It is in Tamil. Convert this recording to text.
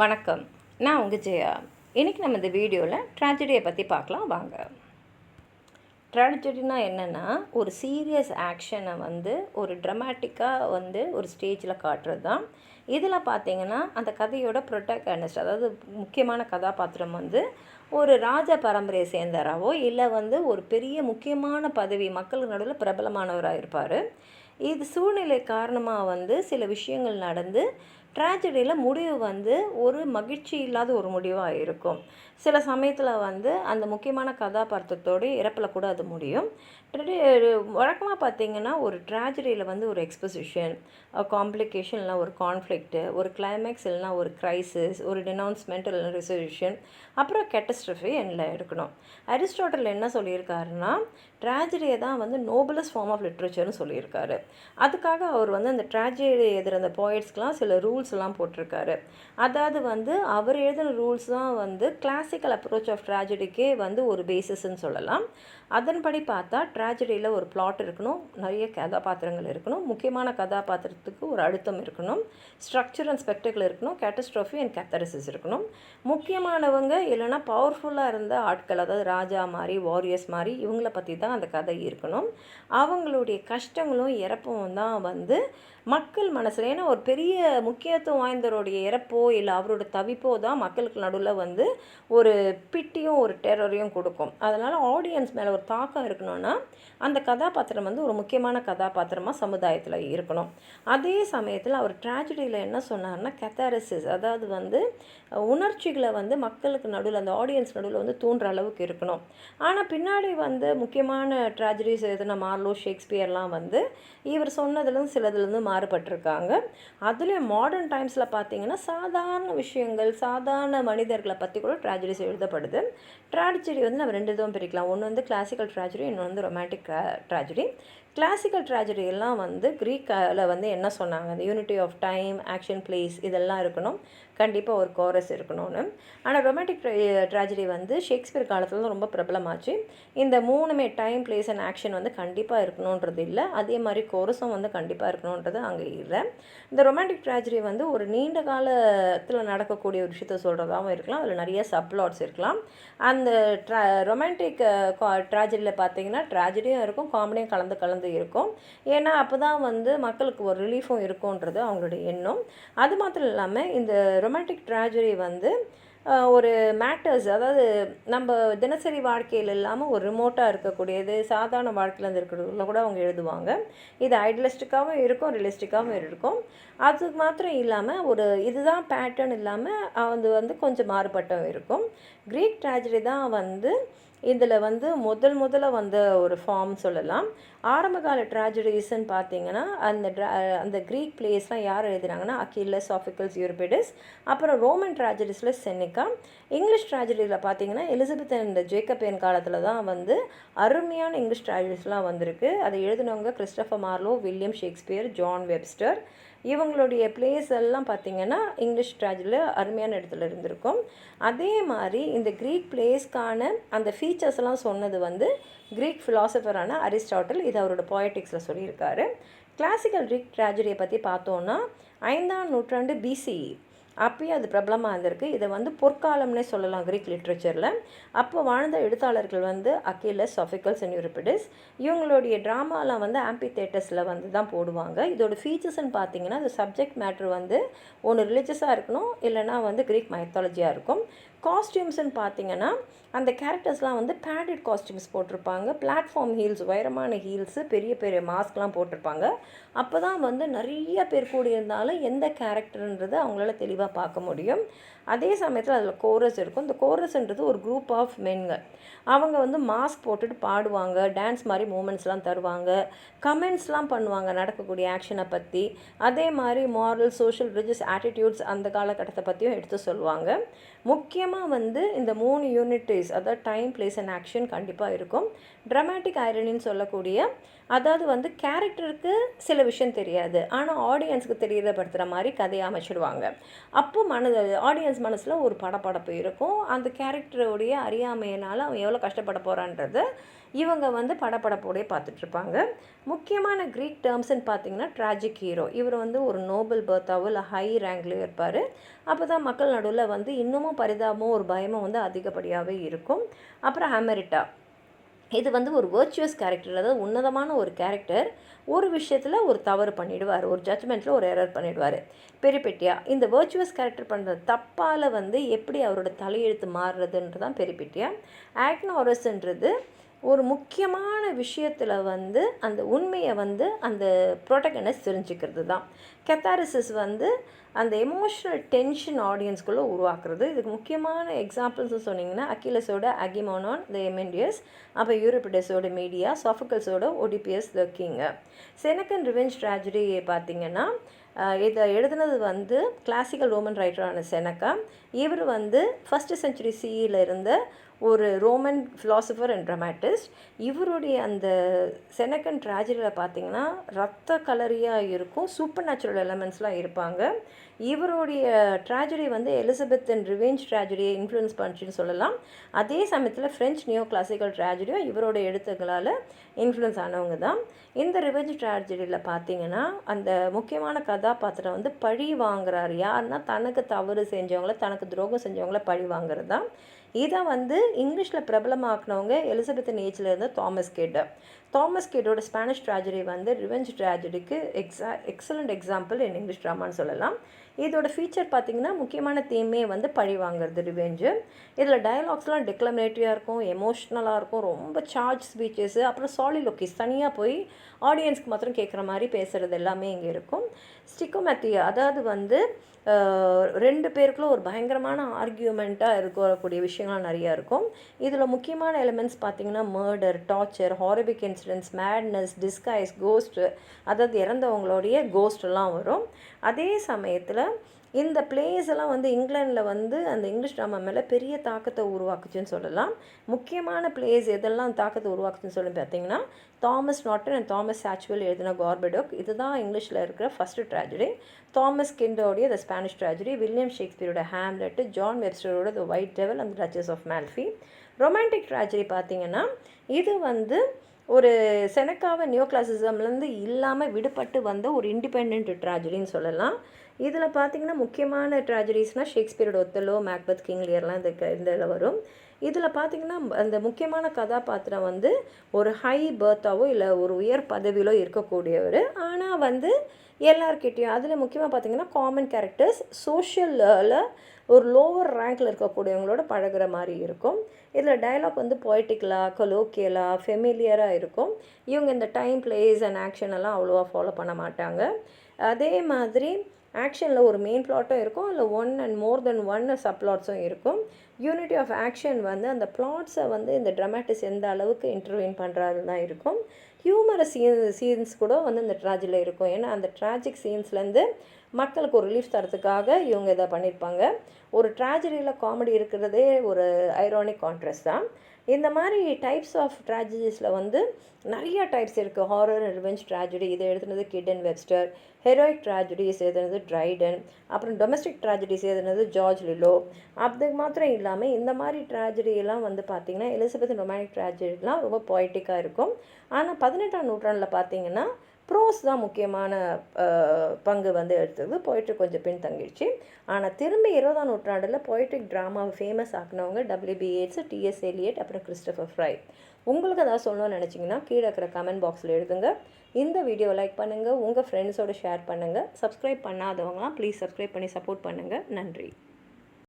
வணக்கம். நான் உங்கள் ஜெயா. இன்றைக்கி நம்ம இந்த வீடியோவில் ட்ராஜடியை பற்றி பார்க்கலாம் வாங்க. ட்ராஜடினா என்னென்னா, ஒரு சீரியஸ் ஆக்ஷனை ஒரு ட்ரமாட்டிக்காக ஒரு ஸ்டேஜில் காட்டுறது தான். இதில் பார்த்திங்கன்னா அந்த கதையோட ப்ரொட்டகனிஸ்ட், அதாவது முக்கியமான கதாபாத்திரம் ஒரு ராஜ பரம்பரையை சேர்ந்தவராவோ இல்லை ஒரு பெரிய முக்கியமான பதவி மக்களுக்கு நடுவில் பிரபலமானவராக இருப்பார். இது சூழ்நிலை காரணமாக சில விஷயங்கள் நடந்து ட்ராஜடியில் முடிவு ஒரு மகிழ்ச்சி இல்லாத ஒரு முடிவாக இருக்கும். சில சமயத்தில் அந்த முக்கியமான கதாபாத்திரத்தோடு இறப்பில் கூட அது முடியும். வழக்கமாக பார்த்திங்கன்னா ஒரு ட்ராஜடியில் ஒரு எக்ஸ்பொசிஷன், காம்ப்ளிகேஷன் இல்லைனா ஒரு கான்ஃப்ளிக்ட்டு, ஒரு கிளைமேக்ஸ் இல்லைனா ஒரு க்ரைசிஸ், ஒரு டினவுன்ஸ்மெண்ட் இல்லைனா ரெசல்யூஷன், அப்புறம் கேட்டஸ்ட்ரஃபி எல்லாம் எடுக்கணும். அரிஸ்டாட்டில் என்ன சொல்லியிருக்காருன்னா, ட்ராஜடியை தான் நோபலஸ்ட் ஃபார்ம் ஆஃப் லிட்ரேச்சர்னு சொல்லியிருக்காரு. அதுக்காக அவர் அந்த ட்ராஜடி எழுதுகிற அந்த போய்ட்ஸ்க்கெலாம் சில ரூல்ஸ்லாம் போட்டிருக்காரு. அதாவது அவர் எழுதின ரூல்ஸ் தான் கிளாசிக்கல் அப்ரோச் ஆஃப் ட்ராஜடிக்கே ஒரு பேசிஸ்ன்னு சொல்லலாம். அதன்படி பார்த்தா ட்ராஜடியில் ஒரு பிளாட் இருக்கணும், நிறைய கதாபாத்திரங்கள் இருக்கணும், முக்கியமான கதாபாத்திரத்துக்கு ஒரு அழுத்தம் இருக்கணும், ஸ்ட்ரக்சர் அண்ட் ஸ்பெக்டக்கிள் இருக்கணும், கேட்டஸ்ட்ரோஃபி அண்ட் கேத்தரிசிஸ் இருக்கணும். முக்கியமானவங்க இல்லைனா பவர்ஃபுல்லாக இருந்த ஆட்கள், அதாவது ராஜா மாதிரி, வாரியர்ஸ் மாதிரி, இவங்கள பற்றி தான் அந்த கதை இருக்கணும். அவங்களுடைய கஷ்டங்களும் இறப்பும் தான் மக்கள் மனசில், ஏன்னா ஒரு பெரிய முக்கியத்துவம் வாய்ந்தவருடைய இறப்போ இல்லை அவரோட தவிப்போ தான் மக்களுக்கு நடுவில் ஒரு பிட்டியும் ஒரு டெரரையும் கொடுக்கும். அதனால் ஆடியன்ஸ் மேலே ஒரு தாக்கம் இருக்கணும்னா அந்த கதாபாத்திரம் ஒரு முக்கியமான கதாபாத்திரமாக சமுதாயத்தில் இருக்கணும். அதே சமயத்தில் அவர் ட்ராஜடியில் என்ன சொன்னார்னா, கேத்தாரிசிஸ், அதாவது உணர்ச்சிகளை மக்களுக்கு நடுவில், அந்த ஆடியன்ஸ் நடுவில் தூண்டுற அளவுக்கு இருக்கணும். ஆனால் பின்னாடி முக்கியமான ட்ராஜடிஸ் எழுதின மார்லோ, ஷேக்ஸ்பியர்லாம் இவர் சொன்னதுலேருந்து சிலதுலேருந்து மாறுபட்டிருக்காங்க. அதுலேயும் மாடர்ன் டைம்ஸில் பார்த்திங்கன்னா சாதாரண விஷயங்கள், சாதாரண மனிதர்களை பற்றி கூட ட்ராஜடிஸ் எழுதப்படுது. ட்ராஜடி நம்ம ரெண்டு விதம் பிரிக்கலாம். ஒன்று கிளாசிக்கல் ட்ராஜடி, இன்னொன்று ரொமான்டிக் ட்ராஜடி. கிளாசிக்கல் ட்ராஜடி எல்லாம் க்ரீக்கில் என்ன சொன்னாங்க, அந்த unity of time, action, place இதெல்லாம் இருக்கணும், கண்டிப்பாக ஒரு கோரஸ் இருக்கணும்னு. ஆனால் ரொமான்டிக் ட்ராஜடி ஷேக்ஸ்பியர் காலத்தில் ரொம்ப பிரபலமாச்சு. இந்த மூணுமே டைம், பிளேஸ் அண்ட் ஆக்ஷன் கண்டிப்பாக இருக்கணுன்றது இல்லை, அதே மாதிரி கோரஸும் கண்டிப்பாக இருக்கணுன்றது அங்கே இல்லை. இந்த ரொமான்டிக் ட்ராஜடி ஒரு நீண்ட காலத்தில் நடக்கக்கூடிய ஒரு விஷயத்த சொல்கிறதாகவும் இருக்கலாம், அதில் நிறைய சப்ளாட்ஸ் இருக்கலாம். அந்த ரொமான்டிக் ட்ராஜடியில் பார்த்திங்கன்னா ட்ராஜடியும் இருக்கும், காமெடியும் கலந்து இருக்கும். ஏன்னா அப்போ தான் மக்களுக்கு ஒரு ரிலீஃபும் இருக்கும்ன்றது அவங்களுடைய எண்ணம். அது மாத்திரம் இல்லாமல் இந்த ரொமான்டிக் ட்ராஜடி ஒரு மேட்டர்ஸ், அதாவது நம்ம தினசரி வாழ்க்கையில் இல்லாமல் ஒரு ரிமோட்டாக இருக்கக்கூடியது, சாதாரண வாழ்க்கையில் இருக்கிறதுல கூட அவங்க எழுதுவாங்க. இது ஐடியலிஸ்டிக்காகவும் இருக்கும், ரியலிஸ்டிக்காகவும் இருக்கும். அது மாத்திரம் இல்லாமல் ஒரு இதுதான் பேட்டர்ன் இல்லாமல் கொஞ்சம் மாறுபட்டும் இருக்கும். க்ரீக் ட்ராஜடி தான் இதில் முதல்ல ஒரு ஃபார்ம் சொல்லலாம். ஆரம்பகால ட்ராஜடிஸ்ன்னு பார்த்தீங்கன்னா அந்த க்ரீக் பிளேஸ்லாம் யார் எழுதினாங்கன்னா அக்கில்லஸ், சாஃபிக்கல்ஸ், யூரிபிடிஸ். அப்புறம் ரோமன் ட்ராஜடிஸில் செனிக்கா. இங்கிலீஷ் ட்ராஜடியில் பார்த்தீங்கன்னா எலிசபெத் அண்ட் ஜேக்கபியன் காலத்தில் தான் அருமையான இங்கிலீஷ் ட்ராஜடிஸ்லாம் வந்திருக்கு. அதை எழுதினவங்க Christopher Marlowe, William Shakespeare, John Webster. இவங்களுடைய பிளேஸ் எல்லாம் பார்த்திங்கன்னா இங்கிலீஷ் ட்ராஜடியில் அருமையான இடத்துல இருந்திருக்கும். அதே மாதிரி இந்த க்ரீக் பிளேஸ்க்கான அந்த ஃபீச்சர்ஸ் எல்லாம் சொன்னது க்ரீக் ஃபிலாசபரான அரிஸ்டாட்டில். இது அவரோட போயட்டிக்ஸில் சொல்லியிருக்காரு. கிளாசிக்கல் க்ரீக் ட்ராஜடியை பற்றி பார்த்தோன்னா 5ஆம் நூற்றாண்டு BCE அப்பயே அது பிரபலமாக இருந்திருக்கு. இதை பொற்காலம்னே சொல்லலாம் க்ரீக் லிட்ரேச்சரில். அப்போ வாழ்ந்த எழுத்தாளர்கள் அக்கில்லஸ், சாஃபிக்கல்ஸ் அண்ட் யூரிபிடிஸ். இவங்களுடைய ட்ராமாலாம் ஆம்பி தேட்டர்ஸில் தான் போடுவாங்க. இதோட ஃபீச்சர்ஸ்ன்னு பார்த்தீங்கன்னா இந்த சப்ஜெக்ட் மேட்ரு ஒன்று ரிலீஜியஸாக இருக்கணும், இல்லைனா க்ரீக் மைத்தாலஜியாக இருக்கும். காஸ்டியூம்ஸ்ன்னு பார்த்தீங்கன்னா அந்த கேரக்டர்ஸ்லாம் பேடட் காஸ்டியூம்ஸ் போட்டிருப்பாங்க. பிளாட்ஃபார்ம் ஹீல்ஸ், உயரமான ஹீல்ஸு, பெரிய பெரிய மாஸ்க்லாம் போட்டிருப்பாங்க. அப்போ தான் நிறைய பேர் கூடியிருந்தாலும் எந்த கேரக்டர்ன்றது அவங்களால தெளிவாக பார்க்க முடியும். அதே சமயத்தில் அதில் கோரஸ் இருக்கும். இந்த கோரஸ்ன்றது ஒரு குரூப் ஆஃப் மென்கள். அவங்க மாஸ்க் போட்டுட்டு பாடுவாங்க, டான்ஸ் மாதிரி மூமெண்ட்ஸ்லாம் தருவாங்க, கமெண்ட்ஸ்லாம் பண்ணுவாங்க நடக்கக்கூடிய ஆக்ஷனை பற்றி. அதே மாதிரி மாரல், சோஷியல், ரிலிஜியஸ் ஆட்டிடியூட்ஸ் அந்த காலகட்டத்தை பற்றியும் எடுத்து சொல்லுவாங்க. முக்கியமாக இந்த 3 யூனிட்டிஸ், அதாவது டைம், பிளேஸ் அண்ட் ஆக்ஷன் கண்டிப்பாக இருக்கும். ட்ராமாட்டிக் ஐரனின்னு சொல்லக்கூடிய, அதாவது கேரக்டருக்கு சில விஷயம் தெரியாது, ஆனால் ஆடியன்ஸுக்கு தெரியப்படுத்துகிற மாதிரி கதையை அமைச்சிடுவாங்க. அப்போ ஆடியன்ஸ் மனசில் ஒரு படபடப்பு இருக்கும். அந்த கேரக்டருடைய அறியாமையினால் அவன் எவ்வளோ கஷ்டப்பட போகிறான்றத இவங்க வந்து படபடப்போடையே பார்த்துட்ருப்பாங்க. முக்கியமான க்ரீக் டேர்ம்ஸ்ன்னு பார்த்தீங்கன்னா ட்ராஜிக் ஹீரோ. இவர் வந்து ஒரு நோபல் பர்த்தாவோ இல்லை ஹை ரேங்க்லேயோ இருப்பார். அப்போ தான் மக்கள் நடுவில் வந்து இன்னமும் பரிதாபமும் ஒரு பயமும் வந்து அதிகப்படியாகவே இருக்கும். அப்புறம் ஹெமரிட்டா, இது வந்து ஒரு வர்ச்சுவஸ் கேரக்டர், அதாவது உன்னதமான ஒரு கேரக்டர். ஒரு விஷயத்தில் ஒரு தவறு பண்ணிவிடுவார், ஒரு ஜட்ஜ்மெண்ட்டில் ஒரு எரர் பண்ணிவிடுவார். பெரிபெட்டியா, இந்த வர்ச்சுவஸ் கேரக்டர் பண்ணுற தப்பால் வந்து எப்படி அவரோட தலையெழுத்து மாறுறதுன்றது தான் பெரிபெட்டியா. ஆக்னாரஸ்ன்றது ஒரு முக்கியமான விஷயத்தில் வந்து அந்த உண்மையை வந்து அந்த ப்ரோட்டகனிஸ்ட் தெரிஞ்சுக்கிறது தான். கெத்தாரிசிஸ் வந்து அந்த எமோஷ்னல் டென்ஷன் ஆடியன்ஸ்குள்ளே உருவாக்குறது. இதுக்கு முக்கியமான எக்ஸாம்பிள்ஸ் சொன்னிங்கன்னா அக்கிலஸோட அகிமோனான் த எமெண்டியஸ், அப்போ யூரிபிடஸோட மீடியா, சாஃபோக்கல்ஸோட Oedipus the King. Senecan revenge tragedy பார்த்திங்கன்னா இதை எழுதுனது வந்து கிளாசிக்கல் ரோமன் ரைட்டரான செனக்கா. இவர் வந்து ஃபஸ்ட்டு செஞ்சுரி சிஇயில் இருந்த ஒரு ரோமன் ஃபிலாசபர் அண்ட் ட்ராமாட்டிஸ்ட். இவருடைய அந்த செனக்கன் ட்ராஜடியில் பார்த்திங்கன்னா ரத்த கலரியாக இருக்கும், சூப்பர் நேச்சுரல் எலமெண்ட்ஸ்லாம் இருப்பாங்க. இவருடைய ட்ராஜடி வந்து எலிசபெத் அண்ட் ரிவெஞ்ச் ட்ராஜடியை இன்ஃப்ளூயன்ஸ் பண்ணிச்சுன்னு சொல்லலாம். அதே சமயத்தில் ஃப்ரெஞ்ச் நியோ கிளாசிக்கல் ட்ராஜடியும் இவரோட எழுத்துக்களால் இன்ஃப்ளூயன்ஸ் ஆனவங்க தான். இந்த ரிவெஞ்ச் ட்ராஜடியில் பார்த்திங்கன்னா அந்த முக்கியமான கதாபாத்திரம் வந்து பழி வாங்குறாரு. யாருன்னா தனக்கு தவறு செஞ்சவங்கள, தனக்கு துரோகம் செஞ்சவங்கள பழி வாங்குறது தான். இதை வந்து இங்கிலீஷில் பிரபலமாக்கினவங்க எலிசபெத்தன் ஏஜில் இருந்த தாமஸ் கிட். தாமஸ் கிட்டோட ஸ்பானிஷ் ட்ராஜடி வந்து ரிவெஞ்ச் ட்ராஜடிக்கு எக்ஸலண்ட் எக்ஸாம்பிள் இன் இங்கிலீஷ் ட்ராமான்னு சொல்லலாம். இதோட ஃபீச்சர் பார்த்திங்கன்னா முக்கியமான தீமே வந்து பழி வாங்குறது, ரிவெஞ்சு. இதில் டயலாக்ஸ்லாம் டெக்ளமேட்டிவாக இருக்கும், எமோஷ்னலாக இருக்கும், ரொம்ப சார்ஜ் ஸ்பீச்சஸ்ஸு, அப்புறம் சாலிலோக்கிஸ் தனியாக போய் ஆடியன்ஸ்க்கு மாத்திரம் கேட்குற மாதிரி பேசுகிறது எல்லாமே இங்கே இருக்கும். ஸ்டிகோமேத்தியா, அதாவது வந்து ரெண்டு பேருக்குள்ள ஒரு பயங்கரமான ஆர்கியூமெண்ட்டாக இருக்கக்கூடிய விஷயங்கள்லாம் நிறையா இருக்கும். இதில் முக்கியமான எலிமெண்ட்ஸ் பார்த்திங்கன்னா murder, torture, horrific incidents, madness, disguise, ghost, அதாவது இறந்தவங்களுடைய கோஸ்டெல்லாம் வரும். அதே சமயத்தில் இந்த பிளேஸ் எல்லாம் வந்து இங்கிலாண்டில் வந்து அந்த இங்கிலீஷ் ட்ராமா மேலே பெரிய தாக்கத்தை உருவாக்குச்சுன்னு சொல்லலாம். முக்கியமான பிளேஸ் எதெல்லாம் தாக்கத்தை உருவாக்குச்சுன்னு சொல்லி பார்த்தீங்கன்னா Thomas Norton and Thomas Sackville எழுதின கார்படோக், இதுதான் இங்கிலீஷில் இருக்கிற ஃபஸ்ட்டு ட்ராஜடி. தாமஸ் கிண்டோடைய த ஸ்பானிஷ் ட்ராஜடி, வில்லியம் ஷேக்ஸ்பியரோட ஹேம்லெட்டு, ஜான் வெப்ஸ்டரோட the White Devil and Duchess of Malfi. Romantic tragedy பார்த்திங்கன்னா இது வந்து ஒரு செனக்காவை நியோ கிளாசிசம்லேருந்து இல்லாமல் விடுபட்டு வந்த ஒரு இண்டிபெண்ட் ட்ராஜடின்னு சொல்லலாம். இதில் பார்த்திங்கன்னா முக்கியமான ட்ராஜடிஸ்னால் ஷேக்ஸ்பியரோட ஒத்தலோ, மேக்பெத், கிங் லியர்லாம் இந்த இதில் வரும். இதில் பார்த்திங்கன்னா அந்த முக்கியமான கதாபாத்திரம் வந்து ஒரு ஹை பர்த்தாவோ இல்லை ஒரு உயர் பதவியிலோ இருக்கக்கூடியவர். ஆனால் வந்து எல்லார்கிட்டையும் அதில் முக்கியமாக பார்த்திங்கன்னா காமன் கேரக்டர்ஸ் சோஷியலில் ஒரு லோவர் ரேங்கில் இருக்கக்கூடியவங்களோட பழகிற மாதிரி இருக்கும். இதில் டயலாக் வந்து பொய்டிக்கலாக, கொலோக்கியலாக, ஃபெமிலியராக இருக்கும். இவங்க இந்த டைம், பிளேஸ் அண்ட் ஆக்ஷன் எல்லாம் அவ்வளோவா ஃபாலோ பண்ண மாட்டாங்க. அதே மாதிரி ஆக்ஷனில் ஒரு மெயின் பிளாட்டும் இருக்கும், அதில் one and more than one சப்ளாட்ஸும் இருக்கும். யூனிட்டி ஆஃப் ஆக்ஷன் வந்து அந்த பிளாட்ஸை வந்து இந்த ட்ராமாட்டிஸ் எந்த அளவுக்கு இன்டர்வீன் பண்ணுறாரு தான் இருக்கும். ஹியூமரஸ் சீன்ஸ் கூட வந்து இந்த ட்ராஜடியில் இருக்கும். ஏன்னா அந்த ட்ராஜிக் சீன்ஸ்லேருந்து மக்களுக்கு ஒரு ரிலீஃப் தரத்துக்காக இவங்க இதை பண்ணியிருப்பாங்க. ஒரு ட்ராஜடியில் காமெடி இருக்கிறதே ஒரு ஐரானிக் கான்ட்ராஸ்ட் தான். இந்த மாதிரி டைப்ஸ் ஆஃப் ட்ராஜடிஸில் வந்து நிறையா டைப்ஸ் இருக்குது. ஹாரர் அண்ட் ரிவெஞ்ச் ட்ராஜடி, இதை எழுதுனது கிட் அண்ட் வெப்ஸ்டர். ஹெரோயிக் ட்ராஜடிஸ் எழுதுனது ட்ரைடன். அப்புறம் டொமஸ்டிக் ட்ராஜடிஸ் எழுதுனது ஜார்ஜ் லிலோ. அது மாத்திரம் இல்லாமல் இந்த மாதிரி ட்ராஜடியெல்லாம் வந்து பார்த்திங்கன்னா எலிசபெத் ரொமானிக் ட்ராஜடிலாம் ரொம்ப பொய்டிக்காக இருக்கும். ஆனால் 18ஆம் நூற்றாண்டில் பார்த்திங்கன்னா ப்ரோஸ் தான் முக்கியமான பங்கு வந்து எடுத்தது. பொய்ட்ரி கொஞ்சம் பின் தங்கிடுச்சு. ஆனால் திரும்பி 20ஆம் நூற்றாண்டில் பொய்ட்ரிக் ட்ராமாவை ஃபேமஸ் ஆக்கினவங்க WB Yeats, T.S. Eliot, அப்புறம் கிறிஸ்டோஃபர் ஃப்ரை. உங்களுக்கு ஏதாவது சொல்லணும்னு நினச்சிங்கன்னா கீழே இருக்கிற கமெண்ட் பாக்ஸில் எழுதுங்க. இந்த வீடியோவை லைக் பண்ணுங்கள், உங்கள் ஃப்ரெண்ட்ஸோடு ஷேர் பண்ணுங்கள். சப்ஸ்கிரைப் பண்ணாதவங்களாம் ப்ளீஸ் சப்ஸ்கிரைப் பண்ணி சப்போர்ட் பண்ணுங்கள். நன்றி.